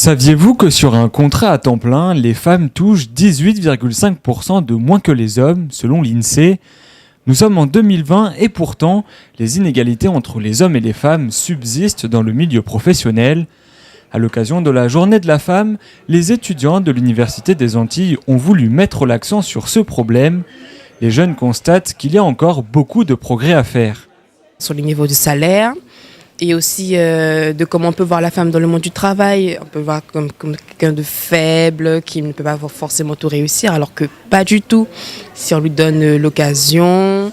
Saviez-vous que sur un contrat à temps plein, les femmes touchent 18,5% de moins que les hommes, selon l'INSEE? Nous sommes en 2020 et pourtant, les inégalités entre les hommes et les femmes subsistent dans le milieu professionnel. À l'occasion de la Journée de la femme, les étudiants de l'Université des Antilles ont voulu mettre l'accent sur ce problème. Les jeunes constatent qu'il y a encore beaucoup de progrès à faire. Sur le niveau du salaire et aussi de comment on peut voir la femme dans le monde du travail. On peut voir comme quelqu'un de faible, qui ne peut pas forcément tout réussir, alors que pas du tout. Si on lui donne l'occasion,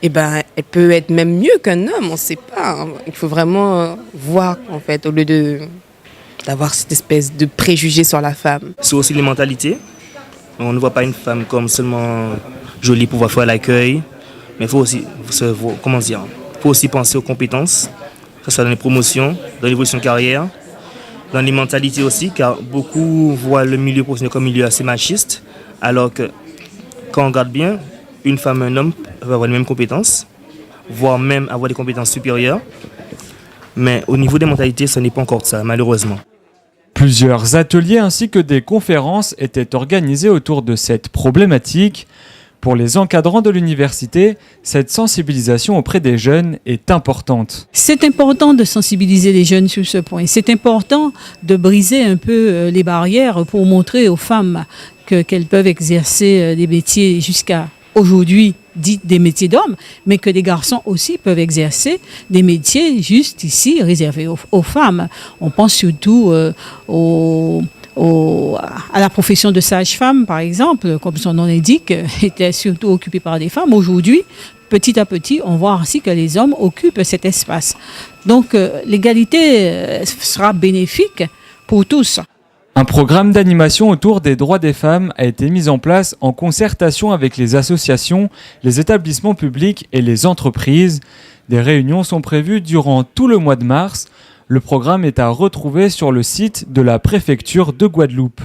eh ben, elle peut être même mieux qu'un homme, on ne sait pas. Hein. Il faut vraiment voir, en fait, au lieu d'avoir cette espèce de préjugé sur la femme. C'est aussi les mentalités. On ne voit pas une femme comme seulement jolie pour pouvoir faire l'accueil, mais il faut aussi, faut aussi penser aux compétences, que ce soit dans les promotions, dans l'évolution de carrière, dans les mentalités aussi, car beaucoup voient le milieu professionnel comme un milieu assez machiste, alors que quand on regarde bien, une femme et un homme peuvent avoir les mêmes compétences, voire même avoir des compétences supérieures, mais au niveau des mentalités, ce n'est pas encore ça, malheureusement. Plusieurs ateliers ainsi que des conférences étaient organisés autour de cette problématique. Pour les encadrants de l'université, cette sensibilisation auprès des jeunes est importante. C'est important de sensibiliser les jeunes sur ce point. C'est important de briser un peu les barrières pour montrer aux femmes qu'elles peuvent exercer des métiers jusqu'à aujourd'hui dits des métiers d'hommes, mais que les garçons aussi peuvent exercer des métiers juste ici réservés aux femmes. On pense surtout à la profession de sage-femme, par exemple, comme son nom l'indique, était surtout occupée par des femmes. Aujourd'hui, petit à petit, on voit ainsi que les hommes occupent cet espace. Donc, l'égalité sera bénéfique pour tous. Un programme d'animation autour des droits des femmes a été mis en place en concertation avec les associations, les établissements publics et les entreprises. Des réunions sont prévues durant tout le mois de mars. Le programme est à retrouver sur le site de la préfecture de Guadeloupe.